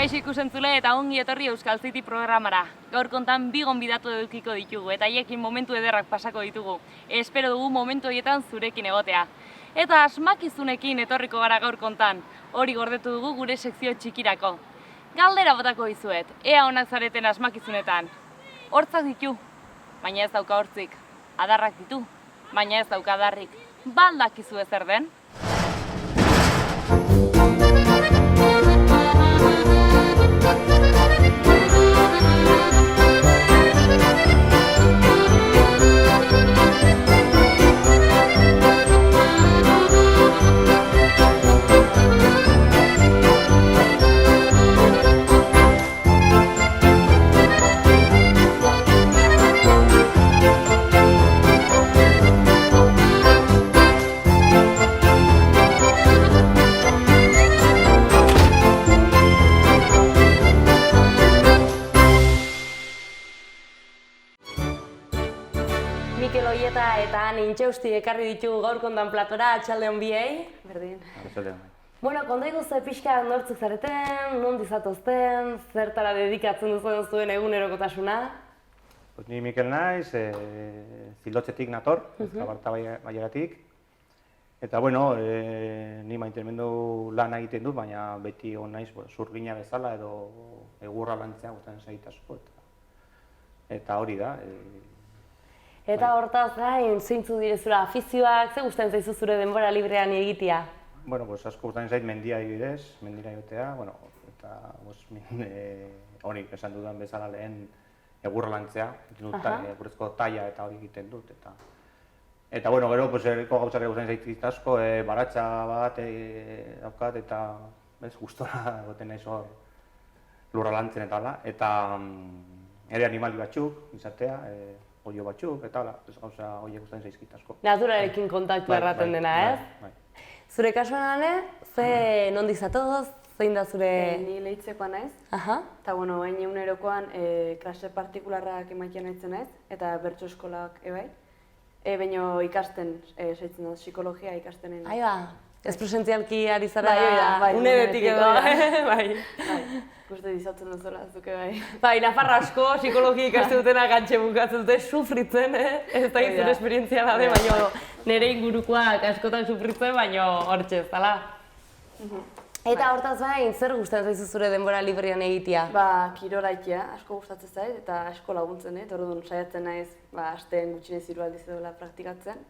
Kaixo ikusentzule eta ongi etorri Euskal City programara. Gaur kontan bi gonbidatu edukiko ditugu eta haiekin momentu ederrak pasako ditugu. Espero dugu momentu horietan zurekin egotea. Eta asmakizunekin etorriko gara gaur kontan. Hori gordetu dugu gure sekzio txikirako. Galdera botako dizuet, ea onak zareten asmakizunetan. Hortzak ditu, baina ez dauka hortzik. Adarrak ditu, baina ez dauka adarrik. Ba al dakizu zer den? Mikel Oieta eta Nintxeusti ekarri ditugu gaur kontan platora, atxaldeon biei. Berdin. Bueno, konta iguzu pixka nortzuk zareten, nondi zatozten, zertara dedikatzen duzuen zuen egunerokotasuna? Ni Mikel naiz, Zildotzetik nator, Zabarta Baiaratik. Eta bueno, ni maitemendu lan egiten dut, baina beti on naiz zurgina bezala edo egurra lantzea gustatzen zait asko. Eta hori da. Eta hortaz gain, zeintzuk dire zure afizioak, ze gustatzen zaizu zure denbora librean egitea? Bueno, asko gustatzen zait mendia adibidez, mendira joatea, bueno, eta hori esan dudan bezala lehen egurra lantzea, egurrezko taila eta hori egiten dut. Eta bueno, gero, herriko gauzak gustatzen zait asko, baratxa bat daukat eta gustora egoten naiz hor lurra lantzen eta hala. Eta ere animali batzuk izatea, oio batzuk, eta gauza horiek gustatzen zaizkit asko. Naturarekin kontaktu erraten dena, ez? Zure kasuan, ze nondi zatoz, zein da zure... Ni lehitzekoa naiz, eta hain egunerokoan klase partikularrak ematen naitzen naiz, eta bertso eskolak ebai. Baina ikasten, saitzen dut, psikologia ikasten nahi. Aiba, ez presentzialki ari zara unedetik edo, bai. Guste dizatzen duzula, zuke bai. Bai, Nafarra asko, psikologia ikaste dutena gantxe bukatzen dute, sufritzen, ez da zure esperientzia daude, baina nire ingurukoak askotan sufritzen, baina hortxe, zala. Eta hortaz bain, zer gustatzen zaizu zure denbora librean egitea? Kirola egitea, asko gustatzen zait, eta asko laguntzen, orduan saiatzen naiz, asteen gutxinez 3 aldiz edola praktikatzen.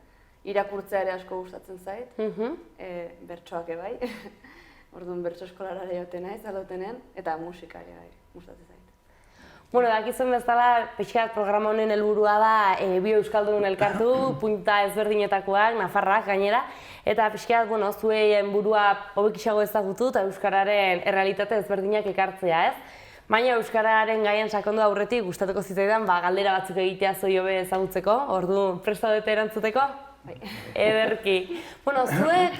Irakurtzea ere asko gustatzen zait, bertsoak ebai. Orduan bertso eskolara ere joaten naiz, alotenen, eta musika ere gustatzen zait. Bueno, dakizuen bezala, pixkat programa honen helburua da bi euskaldun elkartu, punta ezberdinetakoak, Nafarrak gainera, eta pixkat, zueien burua hobekisago ezagutu eta euskararen errealitate ezberdinak ekartzea, ez? Baina euskararen gaian sakondu aurretik gustatuko zitzaidan galdera batzuk egitea zoi hobe ezagutzeko, orduan prestaudete erantzuteko? Ederki. Bueno, zuek,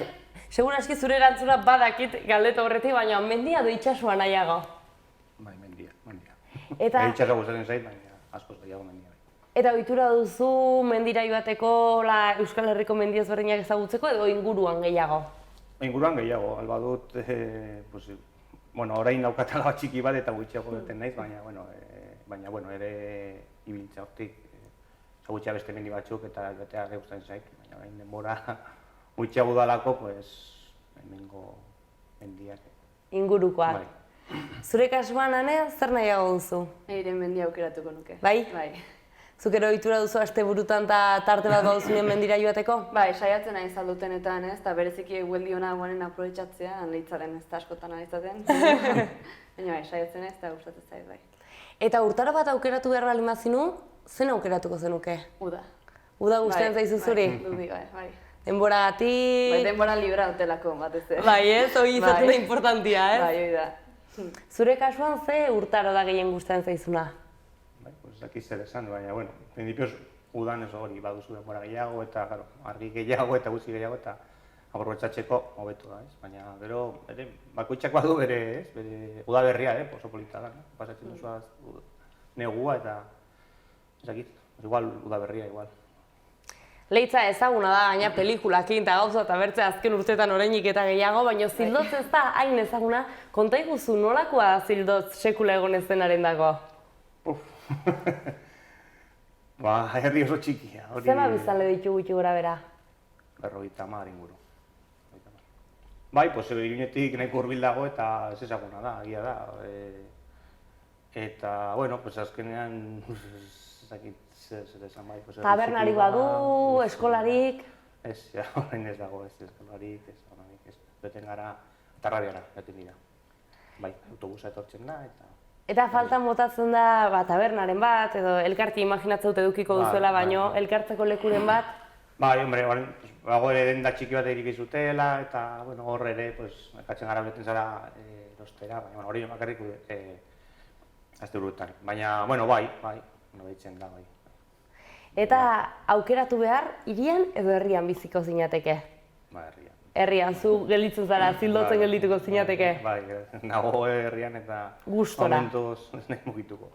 segun aski zure erantzuna badakit galdeta horretik, baina mendia edo itxasua nahiago? Bai, mendia. Itxasua gustatzen zait, baina askoz gehiago mendia. Eta ohitura duzu mendira joateko Euskal Herriko mendi ezberdinak ezagutzeko edo inguruan gehiago? Inguruan gehiago, alba dut, orain daukat alaba txiki bat eta gutxiago duten naiz, baina ere ibiltzea hortik gutxia beste mendi batzuk eta joatea gustatzen zait, baina orain denbora gutxiago dalako, hemengo mendiak. Ingurukoak. Zure kasuan, zer nahiago duzu? Eire mendia aukeratuko nuke. Bai? Bai. Zuk ere ohitura duzu aste burutan eta tarte bat baduzunean mendira joateko? Bai, saiatzen nahi saldutenetan, eta bereziki egueldi hona guanen aprobetxatzea, leitzaren ez da askotan alizaten. Baina bai, saiatzen ez eta gustatzen zait bai. Eta urtaro bat aukeratu behar bali mazinu, zen aukeratuko zenuke? Uda. Uda gustatzen zaizu zuri? Bai, bai. Denboragatik... Bai, denbora libra hotelako batez. Bai, ez? Hori izaten da importantia, ez? Bai, hori da. Zure kasuan ze urtaro da gehien gustatzen zaizuna? Bai, dakiz zer esan, baina, principios udan ez hori baduzu denbora gehiago eta argi gehiago eta guzti gehiago eta aprobetxatzeko hobetu da, ez? Baina, gero, bakoitzak badu bere, ez? Bere udaberria, oso polita da, pasatzen duzu negua eta... Ezakit, igual udaberria, igual. Leitza ezaguna da, gaina pelikulakin eta gauza eta bertze azken urteetan orainik eta gehiago, baina Zildotz ez da hain ezaguna. Konta iguzu nolakoa da Zildotz sekula egon ez denaren dago? Ba, herri oso txikia. Zema biztanle ditu gutxi gora bera? 50 inguru. Bai, Iruñetik nahiko hurbil dago eta ez ezaguna da, egia da. Eta, bueno, azkenean, zer esan bai. Tabernarik badu, eskolarik? Ez, orain ez dago, ez eskolarik, ez. Beten gara, Tarrabiara, beten dira. Bai, autobusa etortzen da, eta... Eta faltan botatzen da tabernaren bat, edo elkarti imaginatzen dut edukiko duzuela, baino elkartzeko lekuren bat? Bai, hombre, bago ere denda txiki bat erik izutela, eta hor ere, ekatzen gara beten zara erostera, baina hori bakarrik azte urutan. Baina, bai, ditzen da, bai. Eta aukeratu behar, hirian edo herrian biziko zinateke? Ba, herrian. Herrian, zu gelditzen zara, Zildotzen geldituko zinateke? Bai, nago herrian eta momentuz ez nahi mugituko.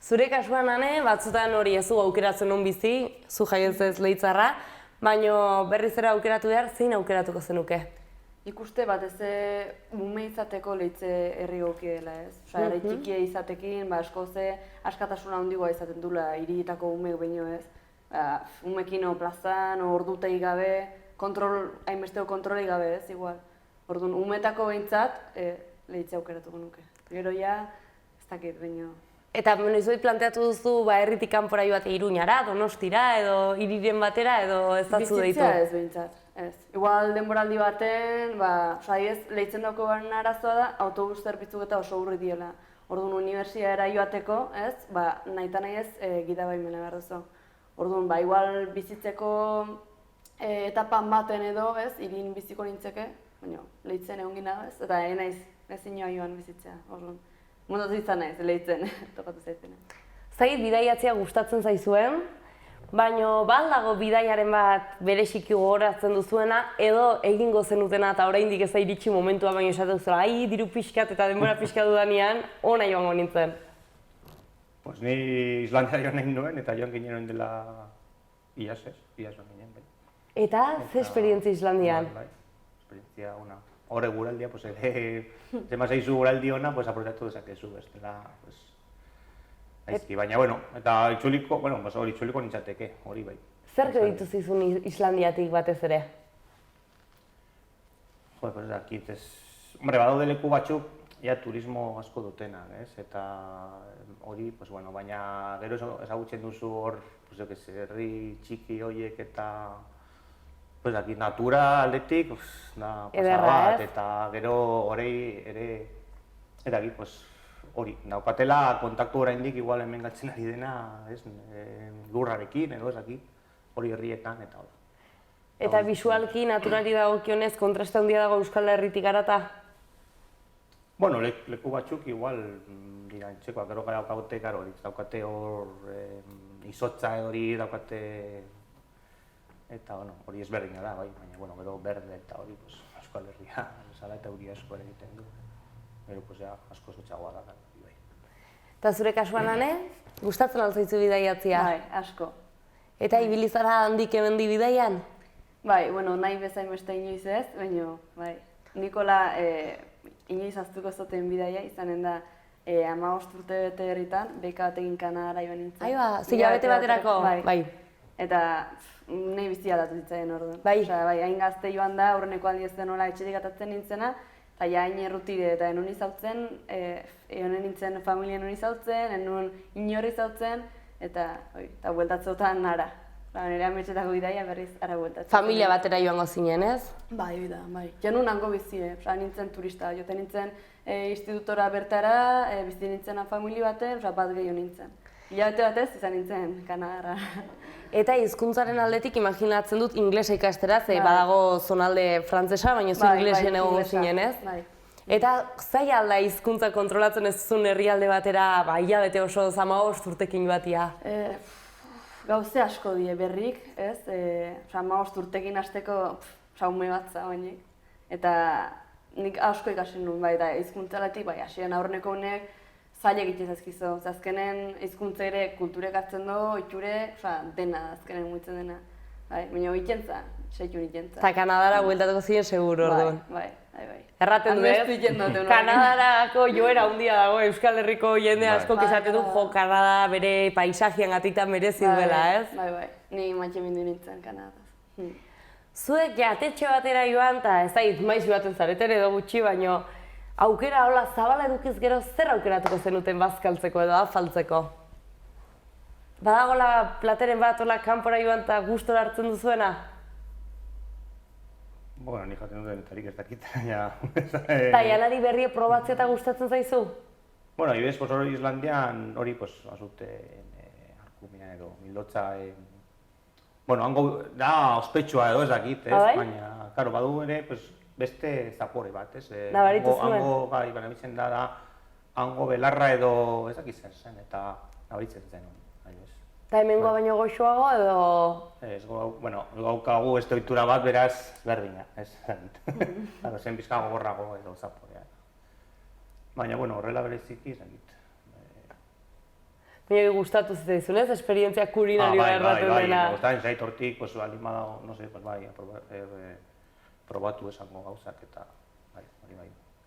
Zure kasuan, Ane, batzutan hori ez du aukeratzen non bizi, zu jaiotzez Leitzarra, baina berriz ere aukeratu behar, zein aukeratuko zenuke? Ikuste batez ume izateko Leitze herri egokiela, ez? Herri txikia izatekin, askoz askatasuna handigoa izaten dula hirietako umeek baino, ez? Umekin plazan, ordutegi gabe, hainbesteko kontrolei gabe, ez, igual. Orduan, umetako behintzat, Leitze aukeratuko nuke. Gero ja, ez dakit, baino. Eta noiz planteatu duzu herritik kanpora joate Iruñara, Donostira, edo hiriren batera, edo ez datzu deitu? Bizitzea ez behintzat, ez. Igual denboraldi baten, Leitzen dauko garen arazoa da, autobus zerbitzuk eta oso urri diela. Orduan, unibertsiara joateko, ez, nahi eta nahi ez, gidabaimena behar duzu. Orduan, igual bizitzeko etapan baten edo, ez, irin biziko nintzeke, baina Leitzen egon gina, ez, eta naiz, ez inoa joan bizitzea, orduan. Mundatu izan naiz, Leitzen, tokatu zaitena. Zait bidaiatzea gustatzen zaizuen, baina dago bidaiaren bat bereziki gogoratzen duzuena, edo egingo zenutena eta oraindik ez da iritsi momentua, baina esatu zuzela, diru pixkat eta denbora pixkat dudanean, ona joango nintzen. Ni Islandia joan nahi nuen, eta joan ginen dela iaz joan ginen, bai. Eta ze esperientzia Islandian? Bai, esperientzia ona. Hore guraldia, zema zaizu guraldi ona, aprobetatu dezakezu, bestela, aizki. Baina, eta itxuliko nintzateke, hori bai. Zer geditu zizun Islandiatik batez ere? Ez dakit, badaude leku batzuk, turismo asko dutenak, eta hori, baina gero ezagutzen duzu hor, herri txiki horiek eta natura aldetik, da pasada bat, eta gero horrei ere, hori, daukatela kontaktu oraindik igual hemen galtzen ari dena, lurrarekin edo hori herrietan eta hori. Eta bisualki, naturari dagokionez, kontraste handia dago Euskal Herritik harata? Leku batzuk igual dira entzekoak, gero daukate hor izotza hori daukate eta hori ezberdina da, baina gero berde eta hori Euskal Herria zala eta hori asko ere egiten du. Gero asko zotxagoa da. Eta zure kasuan, Ane, gustatzen alzaitzu bidaiatzia? Bai, asko. Eta ibilizara handik hemendi bidaian? Bai, nahi bezain beste inoiz ez, baina Nikola inoiz aztuko zoten bidaia izanen da 15 urte bete herritan, beka batekin Kanadara joan nintzen. Aiba, zilabete baterako? Bai. Eta nahi bizi aldatu zitzaien orduan. Bai. Hain gazte joan da, aurreneko aldi ez denola etxetik atatzen nintzena, eta hain errutide eta enun izautzen, egonen nintzen familien enun izautzen, enun inorri izautzen, eta bueltatzeotan ara. Nire ametxetako bidaia berriz ara bueltatzen. Familia batera joango zinen, ez? Bai. Janun hango bizi, nintzen turista, joten nintzen institutora bertara, bizi nintzen familia baten, bat gehiago nintzen. Hilabete batez izan nintzen Kanadara. Eta hizkuntzaren aldetik imaginatzen dut inglesa ikastera, ze badago zonalde frantsesa, baina zu inglesen egongo zinen, ez? Eta zaila alda hizkuntza kontrolatzen ez zuen herrialde batera, hilabete oso 15 urtekin batia? Gauze asko die berrik, ez? 15 urtekin hasteko ume bat zagoenik. Eta nik asko ikasi nuen, da hizkuntzaletik, hasieran aurreneko honek zaila egiten zaizkizu. Azkenen hizkuntza ere kulturek hartzen du, itxure, dena azkenen mugitzen dena. baina ikentza, saitu ikentza. Eta Kanadara bueltatuko ziren seguru, orduan. Bai. Erraten du, Amestu ikendote, Kanadarako joera handia dago, Euskal Herriko jende askok Bai. esaten du, jo, Kanada bere paisajian atitan merezi duela, ez? Bai, ni matxe mindu nintzen Kanadaz. Zuek jatetxe batera joan, eta ez da maiz joaten zareten edo gutxi, baino aukera hola zabala edukiz gero zer aukeratuko zenuten bazkaltzeko edo afaltzeko? Badagola plateren bat hola kanpora joan eta gustora hartzen duzuena? Bueno, ni jaten duten etarik ez dakit, ja. Eta janari berrie probatzea eta gustatzen zaizu? Bueno, ibez, pues hori Islandian, hori, pues, azute, arkumina edo, mildotza, bueno, hango, da, ospetsua edo ez dakit, ez? Baina, karo, badu ere, pues, beste zapore bat, ez? Nabaritu zuen? Hango, bai, banabitzen da, hango belarra edo, ez dakit zen, eta nabaritzen zen hori. Eta hemengoa baino goxoago edo... Ez, bueno, gaukagu ez ohitura bat beraz berdina, ez zen pizka gogorrago edo zaporea. Baina, bueno, horrela bereziki ez dakit. Baina gustatu zitzaizun ez, esperientzia kulinarioa erraten dena. Bai, gustatzen zait hortik, pues, baldin badago, no sé, pues, bai, probatu esango gauzak eta bai.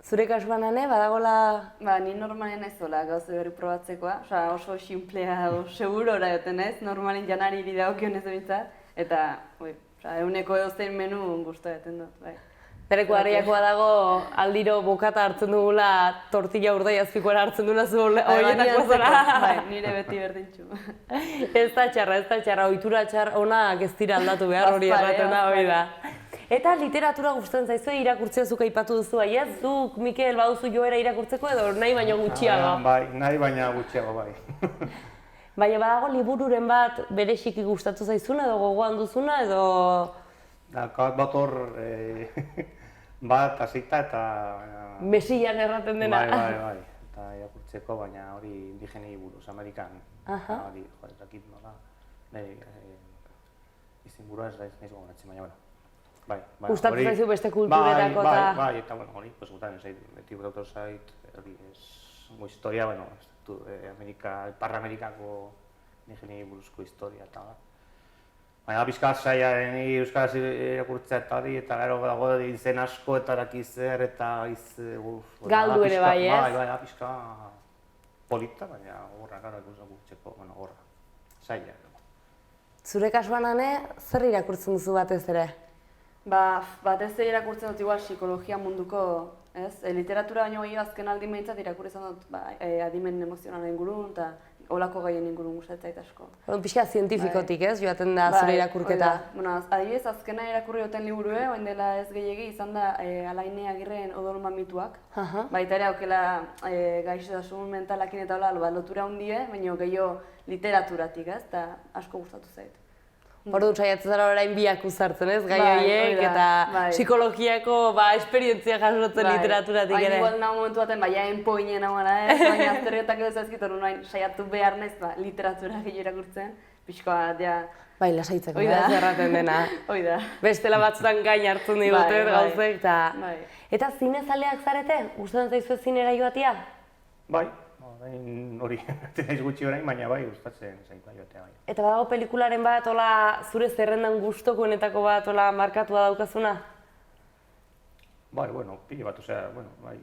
Zure kasuan, Ane, badagola... Ba, ni normalen ez zola gauze berri probatzekoa, oso simplea, segurora joten ez, normalen janari dagokion ez bintzat, eta, eguneko edozein menu guztua joten dut, bai. Bereko harriakoa dago aldiro bokata hartzen dugula, tortilla urdai azpikoara hartzen dugula zu horietako zara. Bai, nire beti berdintxu. Ez da txarra, ohitura txar onak ez dira aldatu behar hori erraten da, hori da. Eta literatura gustatzen zaizu irakurtzea zuk aipatu duzu bai, ez? Zuk, Mikel, baduzu joera irakurtzeko edo nahi baino gutxiago? Bai, nahi baina gutxiago, bai. Baina badago libururen bat bereziki gustatu zaizuna edo gogoan duzuna edo... Bat hor bat hasita eta... Mesian erraten dena. Bai, eta irakurtzeko, baina hori indigenei buruz, Amerikan. Hori, ez dakit nola, izin burua ez da ez gogoratzen, baina, bueno. Gustatzen zaizu beste kulturetako eta... Bai, eta hori, gustatzen zait, beti gustatu zait, hori, historia, Ipar Amerikako indigenei buruzko historia eta da. Baina pixka zailaren euskaraz irakurtzea eta hori, eta gero dago izen asko eta dakizzer eta galdu ere bai, ez? Bai, pixka polita, baina gorra, gara ikusakurtzeko, gorra, zaila. Zure kasuan, Ane, zer irakurtzen duzu batez ere? Batez ere irakurtzen dut igual psikologia munduko, ez? Literatura baino gehiago azken aldi behintzat irakurri izan dut adimen emozionalen ingurun eta olako gaien ingurun gustatzen zait asko. Pixka zientifikotik, ez? Joaten da zure irakurketa. Bueno, adibidez, azkena irakurri duten liburue, orain dela ez gehiegi, izan da Alaine Agirren Odol mamituak. Baita ere aukela gaixotasun mentalakin eta hola lotura hundie, baina gehiago literaturatik, ez? Eta asko gustatu zait. Orduan saiatzen zara orain biak uzartzen, ez? Gai horiek eta psikologiako esperientzia jasotzen literaturatik ere. Igual nago momentu baten, jaen poinen hau gara, ez? Baina azterretak edo zaizkit, orduan saiatu behar naiz literatura gehiago irakurtzen. Pixkoa, bai, lasaitzeko, ez erraten dena. Oida. Bestela batzutan gain hartzen digute gauzek eta... Eta zinezaleak zarete? Gustatzen zaizu zinera joatia? Bai. Hori, ez gutxi orain, baina bai, gustatzen zaita joatea bai. Eta badago pelikularen bat, zure zerrendan gustokoenetako bat markatua daukazuna? Bai, pile bat, bai,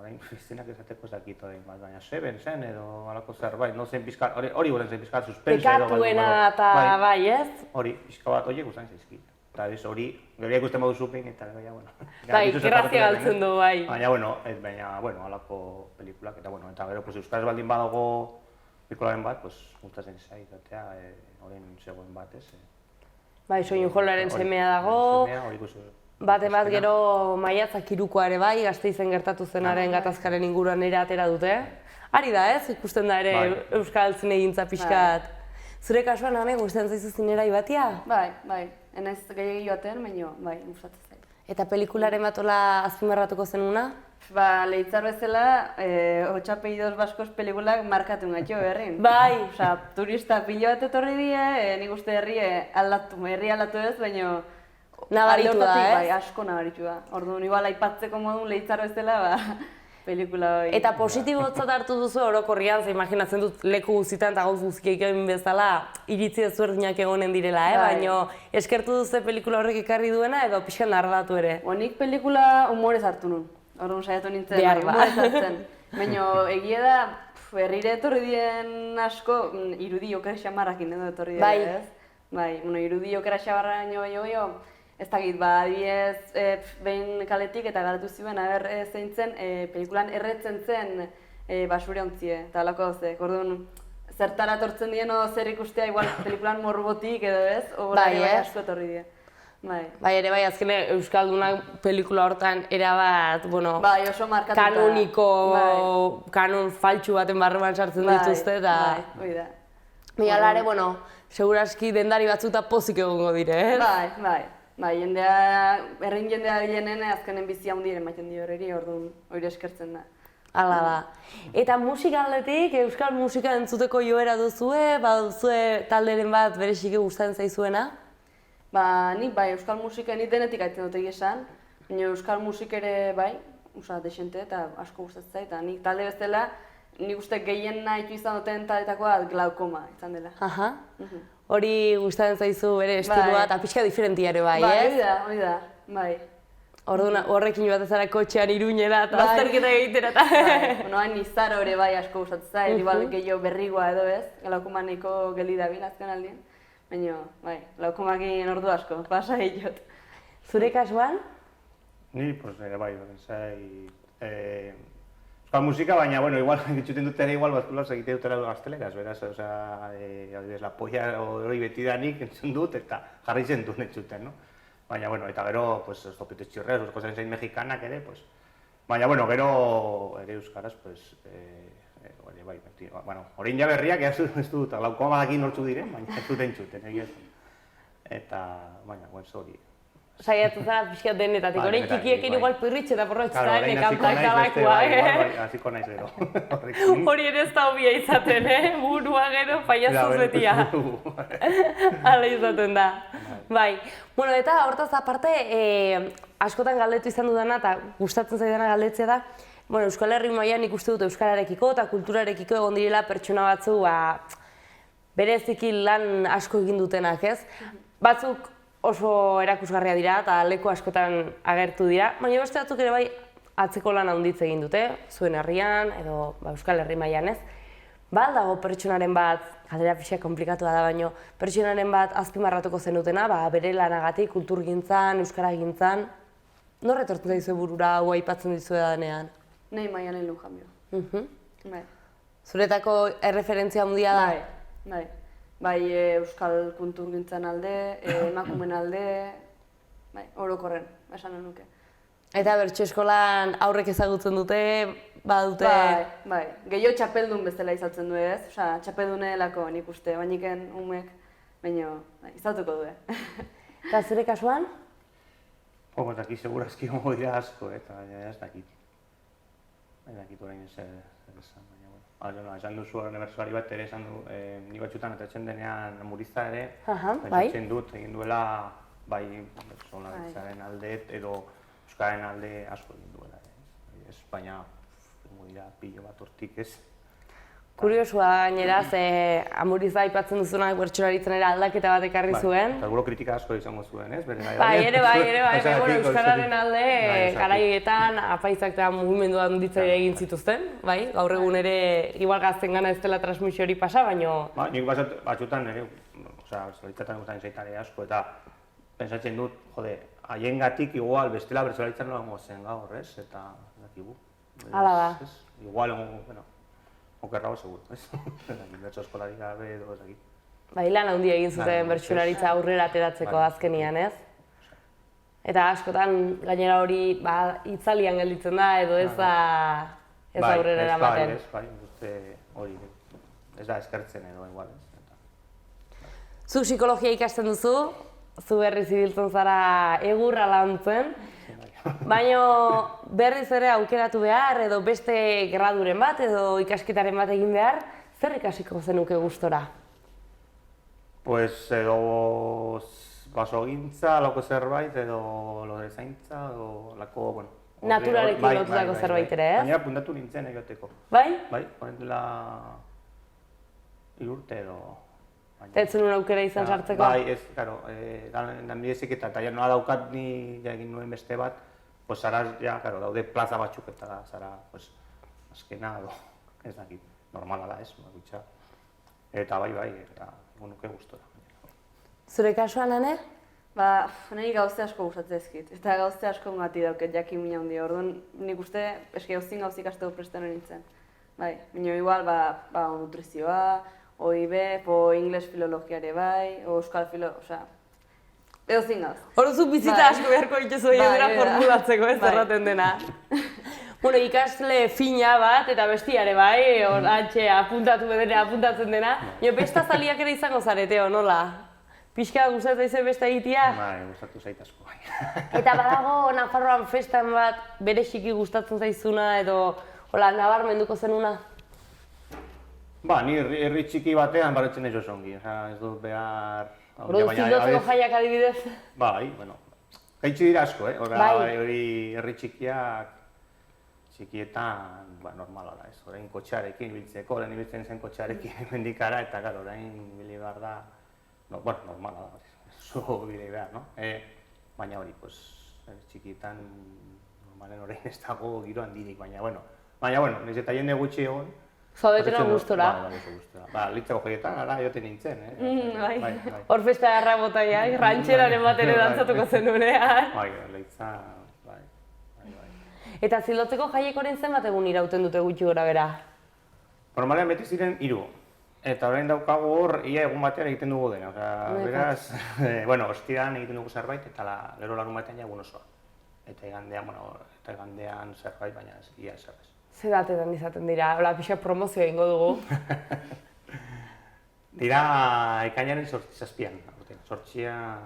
orain izenak esateko ez dakit orain bat, baina Seven zen edo alako zerbait, no zen pizkat, hori guren zen pizkat suspense edo... Pekatuena eta bai, ez? Hori, pizka bat, horiek gustatzen zaizkit. Eta ez hori, gero ikusten badu zupein eta gaia, bai, grazia galtzen du, bai. Baina, alako pelikulak eta, eta gero, euskaraz baldin badago pelikularen bat, gustatzen zaizatea, horien zegoen bat, ez? Bai, Soinu Jolaren semea dago, bate bat gero Maiatzak Hirukoa ere bai, Gasteizen gertatu zenaren gatazkaren inguruan ere atera dute. Ari da, ez? Ikusten da ere euskal zinegintza pixkat. Zure kasuan, Ane, gustatzen zaizu zinera ibatia? Bai. Enaiz gehiagi joaten, baina bai, gustatzen zait. Eta pelikularen bat azpimarratuko zenuna? Leitzar bezala, Otxapeidos Baskos pelikulak markatu gatxo berrin. Bai! Turista pilo bat etorri die, nik uste herri aldatu ez, baina... Nabaritu da, ez? Bai, asko nabaritu da. Orduan, igual aipatzeko modun Leitzar bezala, pelikula hori. Eta positibotzat hartu duzu orokorrian, ze imaginatzen dut leku guztietan eta gauz guztiek egin bezala iritzi ezberdinak egonen direla, baina eskertu duzu pelikula horrek ekarri duena edo pixkan ardatu ere? Nik pelikula humorez hartu nun, orduan saiatu nintzen humorez hartzen. Baina egia da, herrire etorri dien asko, irudi okera xamarrakin edo etorri dira, ez? Bai, irudi okera xamarra baino ez dakit, adibidez, behin kaletik eta galdetu ziren, zein zen, pelikulan erretzen zen basure ontzie, eta halako gauzek. Orduan, zertara etortzen dien zer ikustea, igual pelikulan morbotik edo ez, bai asko etorri die. Bai, ere bai, azken Euskaldunak pelikula hortan erabat, bai, oso markatuta. Kanoniko, kanon faltsu baten barruan sartzen dituzte, eta... Bai, hori da. Baina ere, seguraski dendari batzuta pozik egongo dire, ez? Bai, herrin jendea bilenen azkenen bizia hundiren maiten dio horreri, orduan hori eskertzen da. Hala da. Eta musika aldetik, euskal musika entzuteko joera duzue, baduzue talderen bat bereziki gustatzen zaizuena? Nik bai, euskal musika nik denetik aitzen dut esan, baina euskal musik ere bai, desente eta asko gustatzen zait, eta nik talde bezala, nik uste gehien nahitu izan duten taldetakoa glaukoma izan dela. Hori gustatzen zaizu bere estilua eta pixka diferentia ere bai, ez? Hori da, bai. Orduan horrekin bat ezara kotxean Iruñera eta azterketa egitera eta... Hain izaro ere bai asko gustatzen zait, igual gehiago berrigoa edo ez, glaukomaneko geldi dabil azken aldien. Baina, bai, glaukomakin ordu asko, pasa egiot. Zure kasuan? Ni, bai, euskal musika, baina, igual, ditxuten dut ere, igual, bazkulaz egite dutela gazteleraz, beraz, adibidez, la polla hori beti danik entzun dut, eta jarri zen duen entzuten, no? Baina, eta gero, ez topites txirrez, kozen zein mexikanak ere, baina, gero, ere euskaraz, bai, orain ja berriak ez dut, laukoma badakin nortzu diren, baina ez dut entzuten, egia zen. Eta, baina, hori. Saiatzen zara pixkat denetatik, orain txikiekin igual pirritxe eta porrotxetan ekantak alakoa, Hasiko naiz gero. Hori ere ez da hobia izaten, burua gero paiazuz betia. Hala izaten da. Bai, eta hortaz aparte, askotan galdetu izan dudana eta gustatzen zaidana galdetzea da, Euskal Herri mailan ikuste dut euskararekiko eta kulturarekiko egon direla pertsona batzu bereziki lan asko egin dutenak, ez? Batzuk oso erakusgarria dira eta leku askotan agertu dira, baina beste batzuk ere bai atzeko lan handitze egin dute, zuen herrian edo Euskal Herri mailan, ez? Ba dago pertsonaren bat, galdera pixka konplikatua da baino, pertsonaren bat azpimarratuko zenutena, bere lanagatik, kulturgintzan, euskaragintzan, nor etortzen zaizue burura hau aipatzen dizue denean? Nei Maialen Lujanbio. Zuretako erreferentzia handia da? Bai. Bai, euskal kulturgintzan alde, emakumen alde, orokorren, esan nuke. Eta bertso eskolan aurrek ezagutzen dute, badute... Bai, gehiago txapeldun bezala izatzen du ez, txapeldunelako nik uste, bainiken umek, baina izatuko du. Eta zure kasuan? Daki segurazki gongo dira asko, eta ez dakit. Ez dakit orain ez esan, baina, esan duzu unibertsuari bat ere esan du, ni batxutan eta etxen denean Murizta ere, etxen dut, egin duela, bai, bertsolaritzaren alde edo euskaren alde asko egin duela. Baina, dira pilo bat hortik ez. Kuriosua gainera, ze Amuriza aipatzen duzunak bertsolaritzan ere aldaketa bat ekarri zuen. Eta gero kritika asko izango zuen, ez? Bai, euskararen alde, garaietan, apaizak eta mugimendu handitzea egin zituzten, bai? Gaur egun ere, igual gazten gana ez dela transmisio hori pasa, baina... Nik batzutan ere, bertsolaritzatan guztien zaitare asko, eta pentsatzen dut, haiengatik igual bestela bertsolaritzan nola zen gaur, ez? Eta, dakigu. Hala da. Igual, okerrago, seguro, ez? Bertso eskolari gabe edo ez dakit. Bai, lan handia egin zuten bertsolaritza aurrera ateratzeko azkenian, ez? Eta askotan, gainera hori, itzalian gelditzen da, edo ez da aurrera eramaten. Bai, hori, ez da eskertzen edo, igual, ez? Zu psikologia ikasten duzu, zu berriz ibiltzen zara egurra lantzen, baina berriz ere aukeratu behar edo beste graduren bat edo ikasketaren bat egin behar, zer ikasiko zenuke gustora? Edo basogintza, lako zerbait, edo lodezaintza, edo lako, Naturarekin lotutako zerbait ere, ez? Gainera puntatu nintzen egoteko. Bai? Bai, horren dela 3 urte edo. Ez zenun aukera izan sartzeko? Bai, ez, karo, lanbide heziketa eta ja nola daukat ni ja egin nuen beste bat, pues zara, ja, karo, daude plaza batzuk eta zara, pues, azkena edo, ez dakit, normala da ez, bakutxa. Eta bai, eta nuke gustora. Zure kasuan, Ane? Ba, niri gauze asko gustatzen ezkit, eta gauze asko ngati dauket jakin mina handia, orduan nik uste eski gauzin gauzik ikasteko presten nintzen. Bai, minio igual, nutrizioa, OIB, ingles filologiare bai, euskal osea, edozin gauz. Horozu bizitza asko beharko dituzu dira formulatzeko ez erraten dena. Bueno, ikasle fina bat eta bestiare bai, hantxe apuntatzen dena. Besta zaliak ere izango zarete, nola? Pixka gustatzen zaizu beste egitea? Bai, gustatu zait asko, bai. Eta badago Nafarroan festan bat bereziki gustatzen zaizuna edo hola nabarmenduko zenuna? Ba, ni herri txiki batean baretzen ez oso ongi, ez dut behar... Zildotzeko jaiak adibidez? Bai, bueno, gaitxi dira asko, hori herri txikietan, normala da ez, orain kotxearekin biltzeko, orain ibiltzen zen kotxearekin mendikara eta gara, orain bili behar da, normala da, zu bile behar, no? Baina hori, txikietan, normalen orain ez dago giro handirik, baina, bueno, nire eta jende gutxi egon, zaudetena gustora. Ba, litzeko joietan, ara, joten nintzen, Bai. Hor festa garra botaiak, rantxeraren bat ere dantzatuko zenunean. Bai, leitza, bai. Eta zildotzeko jaiek orain zenbat egun irauten dute gutxi gora bera? Normalean beti ziren 3. Eta orain daukagu hor, ia egun batean egiten dugu dena. Beraz, ostiran egiten dugu zerbait, eta gero larun batean ja egun osoa. Eta igandean zerbait, baina ia zerbait. Zer datetan izaten dira, hola pixak promozioa egingo dugu. Dira ekainaren 7an, 8an,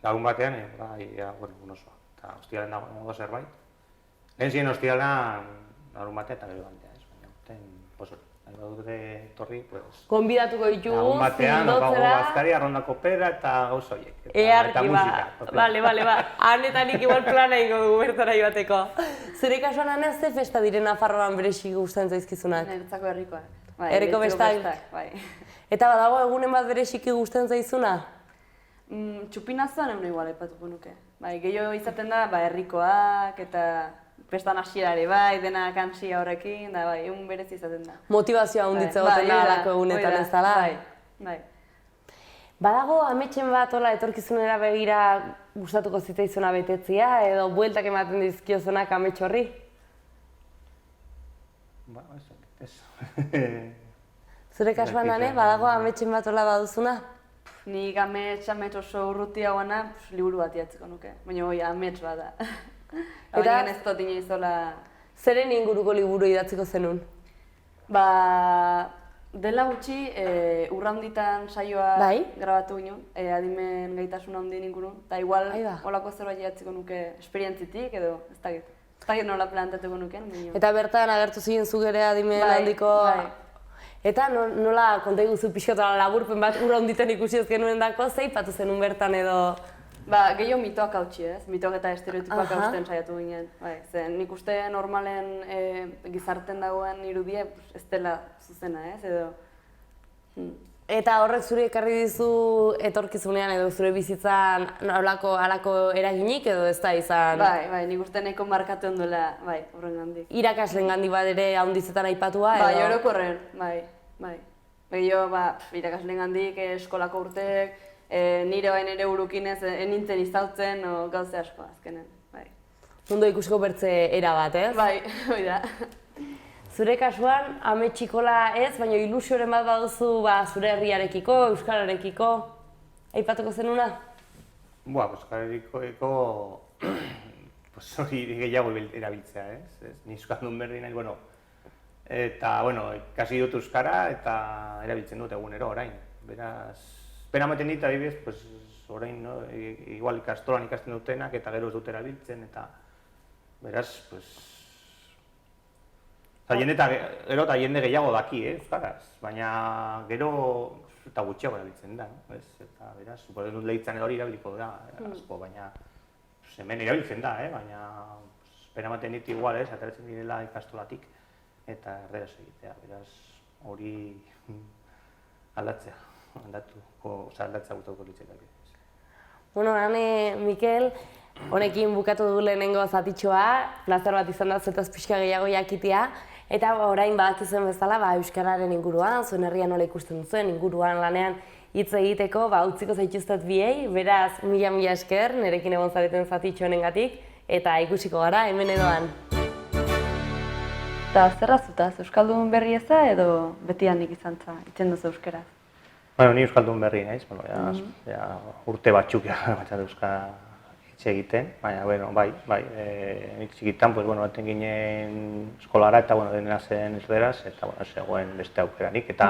lagun batean, egun osoa. Eta ostialen dago zerbait. Lehen ziren ostialan lagun batean eta gero gantea, baina urten posori. Nahi badute torri, konbidatuko ditugu, lagun batean, daukagu bazkari, arrondako pera eta gauza horiek. Eta musika. Bale, hanetanik igual plana egingo dugu bertara joateko. Zure kasuan, Ane, ze festa dire Nafarroan bereziki gustatzen zaizkizunak? Niretzako herrikoak. Herriko bestak. Eta badago egunen bat bereziki gustatzen zaizuna? Txupinazoan egun igual aipatuko nuke. Gehiago izaten da herrikoak eta festan hasierare bai, dena kansia horrekin, da egun berezi izaten da. Motivazioa hunditze goten da alako egunetan ez dala? Bai. Badago ametxen bat etorkizunera begira gustatuko zitzaizuna betetzea edo bueltak ematen dizkiozunak amets horri? Ba, ez. Zure kasuan, Ane, badago ametxen bat baduzuna? Nik amets oso urrutia guana liburu bat iatzeko nuke, baina amets bat da. Eta ez dut inoizola... Zeren inguruko liburu idatziko zenun? Ba... Dela gutxi, urraunditan saioa grabatu ginen, adimen gaitasun handien ingurun, eta igual holako zerbait idatziko nuke esperientzitik edo ez dakit. Ez dakit nola plantatuko nuken. Eta bertan agertu ziren zuk ere adimen handiko... Eta nola konta iguzu pixkotola laburpen bat urraunditan ikusi ez genuen dako, zei patu zenun bertan edo... Ba, gehiago mitoak hautsi ez, mitoak eta estereotipak hausten saiatu ginen. Zen nik uste normalen gizarten dagoen irudie ez dela zuzena ez, edo... Eta horrek zure ekarri dizu etorkizunean edo zure bizitzan halako eraginik edo ez da izan? Bai, nik uste nahiko markatu ondola, horren gandik. Irakasleen gandik bat ere haundizetan aipatua edo? Bai, orokorren, bai. Gehiago, irakasleen gandik, eskolako urteek, nire bain ere urukinez nintzen izautzen gauze asko azkenen, bai. Mundu ikusiko bertze era bat, ez? Bai, hoi da. Zure kasuan, ametsikola ez, baina ilusioren bat baduzu zure herriarekiko, euskararekiko, aipatuko zenuna? Euskararekiko hori gehiago erabiltzea, ez? Ni euskaldun berri nahi, eta, ikasi dut euskara eta erabiltzen dut egunero orain, beraz... Pena maten dit, adibidez, orain, igual ikastolan ikasten dutenak eta gero ez dut erabiltzen, eta beraz, gero eta jende gehiago daki, euskaraz, baina gero eta gutxiago erabiltzen da, eta beraz, suposatzen dut lehitzan edo hori erabiliko da asko, baina hemen erabiltzen da, baina pena ematen dit igual, ateratzen direla ikastolatik eta erderaz egitea, beraz hori aldatzea gustatuko litzaidake. Bueno, Mikel, honekin bukatu dugu lehenengo zatitxoa, plazer bat izan da zuetaz pixka gehiago jakitea, eta orain badakizuen bezala euskararen inguruan, zuen herrian nola ikusten duzuen inguruan lanean hitz egiteko, utziko zaituztet biei, beraz, mila esker, nirekin egon zareten zatitxo honengatik, eta ikusiko gara, hemen edoan. Eta zerra zutaz, euskaldun berri eza edo beti handik izan za, itzen duzu euskaraz? Bueno, ni euskaldun berri naiz, urte batzuk euskara hitz egiten, baina, bai, txikitan, eten ginen eskolara eta, denera zen erderaz, eta, zegoen beste aukeranik, eta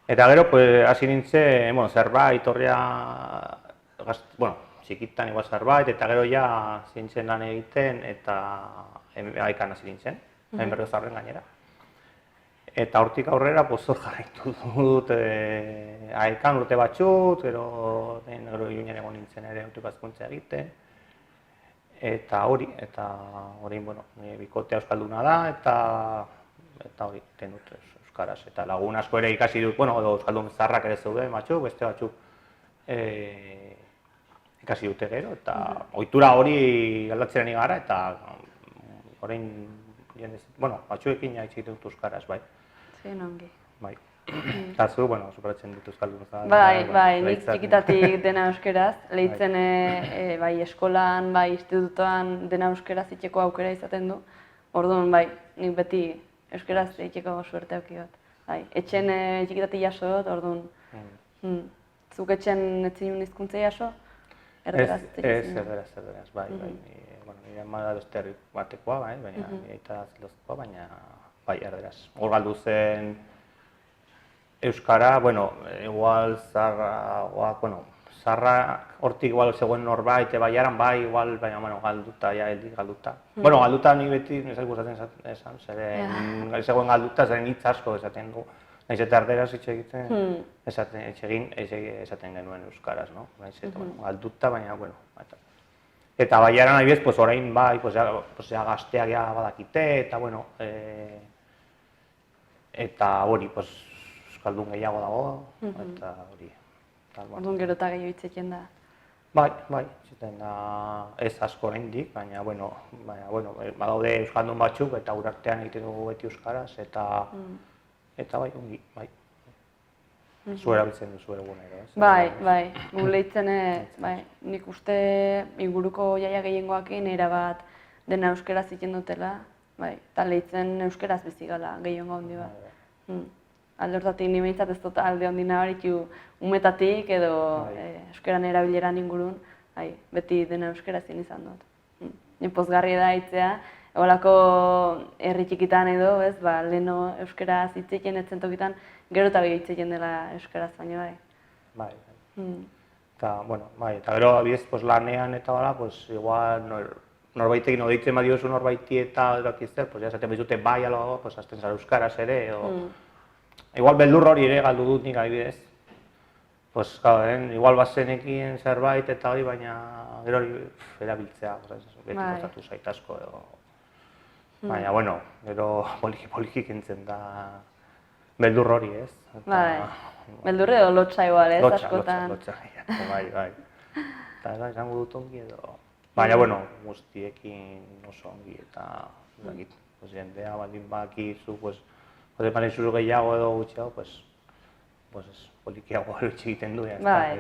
eta gero, hasi nintzen, zerbait, horrea, txikitan igual zerbait, eta gero ja zintzen lan egiten, eta haikan hasi nintzen, Berriozarren gainera. Eta hortik aurrera, hor jarraitu dut haikan urte batzuk, gero Iruñan egon nintzen ere autoikaskuntza egiten. Eta hori, bikotea euskalduna da, eta hori, egiten dut euskaraz. Eta lagun asko ere ikasi dut, euskaldun zaharrak ere zeuden batzuk, beste batzuk ikasi dute gero, eta ohitura hori aldatzen ari gara, eta orain, batzuekin hitz egiten dut euskaraz, bai. Zen ongi. Bai. Eta zu, superatzen dut euskaldun zaharrak. Bai, nik txikitatik dena euskeraz, lehitzen eskolan, institutoan dena euskeraz itxeko aukera izaten du. Orduan, nik beti euskeraz itxeko suerte auki bat. Etxen txikitatik jaso dut, orduan. Zuk etxen etzin hizkuntza jaso? Erderaz itxeko? Erderaz, bai. Nire ama da beste herri batekoa, baina nire aita zilozkoa, baina bai, erderaz. Hor galdu zen euskara, igual zaharra hortik igual zegoen norbait, baiaran bai, igual, baina galduta, galduta. Galduta nik beti, nezak gustatzen esan, zeren zegoen galduta, zeren hitz asko esaten du. Naiz eta erderaz hitz egiten, esaten genuen euskaraz, no? Galduta, baina, eta baiaran nahi bez, orain bai, gazteak badakite, eta hori, euskaldun gehiago dago, eta hori. Orduan gero eta gehiago hitzekin da. Bai, hitzekin da ez asko oraindik, baina, badaude euskaldun batzuk, eta urartean egiten dugu beti euskaraz, eta bai, ongi, bai. Zu erabiltzen duzu egunero, ez? Bai, gu lehitzen, nik uste inguruko jaia gehiengoakin erabat dena euskaraz egiten dutela, eta lehitzen euskaraz bizi gala gehiengo handi bat. Alde hortatik ni behintzat ez dut alde handi nabaritu umetatik edo euskaran erabileran ingurun, beti dena euskaraz izan dut. Ni pozgarri da hitzea, egolako herri txikitan edo, leheno euskaraz hitzekin etzen tokitan, gero eta gehi hitzekin dela euskaraz baina bai. Eta gero abidez lanean eta bala, igual norbaitekin odeitzen badiozu norbaiti eta erakizte, esaten bezute bai alo, hasten zara euskaraz ere, edo igual beldur hori ere galdu dut nik adibidez. Igual bazenekin zerbait eta hori, baina gero hori erabiltzea, beti kostatu zait asko edo. Baina, gero poliki kentzen da beldur hori, ez? Beldur edo lotxa igual, ez, askotan? Lotxa, bai. Eta izango dut ongi edo. Baina, guztiekin oso ongi eta jendea baldin bakizu, parezu gehiago edo gutxiago, polikiago erutxe egiten du, bai.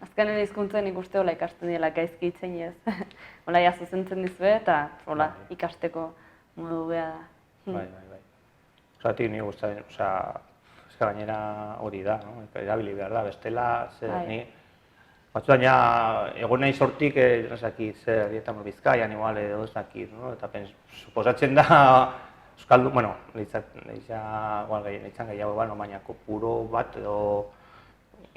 Azkenean hizkuntzen ikuste hola ikasten dira gaizki hitzen ez. Hola ja zuzentzen dizue eta hola ikasteko modu beha da. Bai. Osatik nire gustatzen, gainera hori da, erabili behar da, bestela, batzutan ja, egon nahi sortik, zer dietan Bizkaian igual edo ez dakit, eta suposatzen da, euskaldun, lehitzan gehiago, baina kopuro bat edo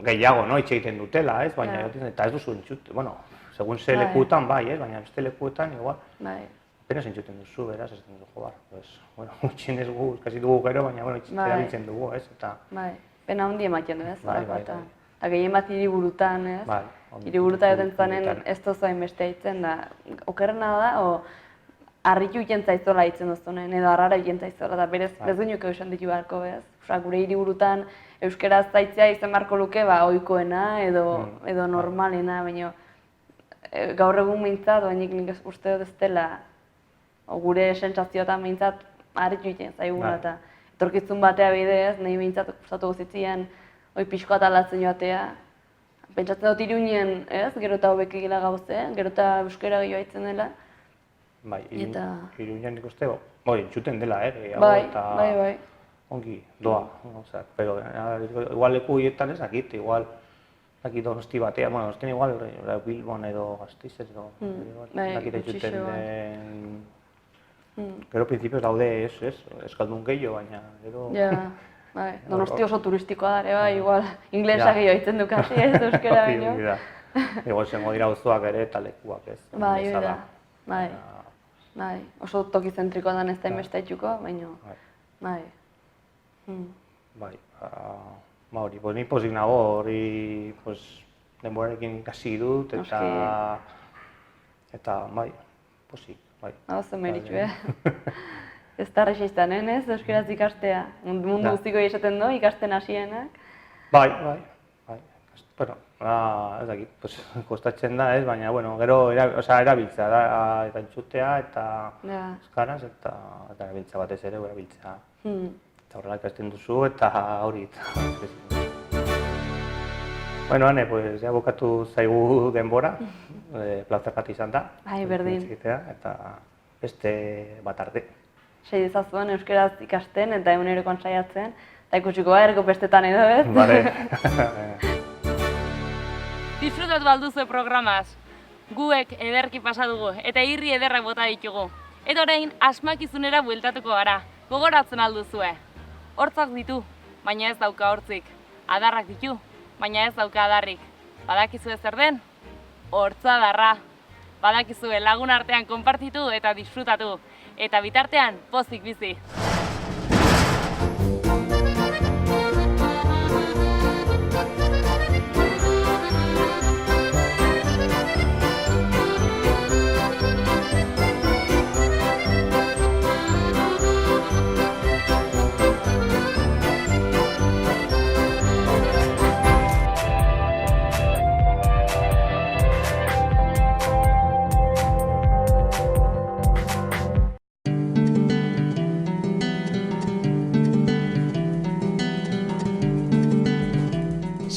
gehiago, hitz egiten dutela, baina eta ez duzu entzuten, segun ze lekuetan bai, baina beste lekuetan igual, apenas entzuten duzu, beraz, ez dugu gutxinez gu, kasi dugu gero, baina erabiltzen dugu, eta... Pena hundi ematen du, ez? Bai. Gehien bat hiriburutan, ez? Bai. Hiriburutan joten zanen ez tozu hainbeste hitzen da. Okerrena da, harritu egiten zaizola hitzen duztunen, edo harrara egiten zaizola, eta berez bezuinuk eusen ditu beharko, ez? Gure hiriburutan euskaraz zaitzea izan beharko luke, ohikoena edo normalena, baina gaur egun behintzat, oainik nik uste dut ez dela, gure sentsazioetan behintzat harritu egiten zaigula, eta etorkizun batea bidez, nahi behintzat gustatu guzitzien, pixko atalatzen joatea. Pentsatzen dut Iruinen, ez? Gero eta hobek egila gauze, gero eta euskara gehiago haitzen dela. Bai, Iruinen nik uste, entzuten dela, Bai. Ongi, doa, pero igual leku hietan ez dakit, igual Donosti batean, Donostian igual Bilbon edo Gasteizen edo dakit entzuten den... Gero principios daude eskaldun gehiago, baina gero... Donosti oso turistikoa da, igual inglesak gehiago haitzen du kasi ez euskara baino. Igual zengo dira auzoak ere eta lekuak ez. Bai, oso toki zentrikoa den ez da inbeste haitxuko, baina... Bai, hori, ni pozik nago, hori denborarekin ikasi dut, eta bai, pozik, bai. Oso meritxu, ez da arrexiztan, ez, euskaraz ikastea. Mundu guztiko esaten du, ikasten hasienak. Bai. Bueno, ez dakit, kostatzen da, ez, baina, gero erabiltzea da, eta entzutea, eta euskaraz, eta erabiltzea batez ere, erabiltzea. Eta horrela ikasten duzu, eta hori. Bueno, Ane, ja bukatu zaigu denbora, plazer bat izan da. Bai, berdin. Eta beste bat arte. Sei dezazuen euskaraz ikasten eta egunerokoan saiatzen, eta ikusiko erko bestetan edo, ez? Bale. Disfrutatu alduzue programaz. Guek ederki pasa dugu eta irri ederrak bota ditugu. Eta orain asmakizunera bueltatuko gara. Gogoratzen alduzue. Hortzak ditu, baina ez dauka hortzik. Adarrak ditu, baina ez dauka adarrik. Badakizue zer den? Hortzadarra. Badakizue lagun artean konpartitu eta disfrutatu. Eta bitartean pozik bizi.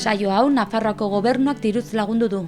Saio hau Nafarroako Gobernuak diruz lagundu du.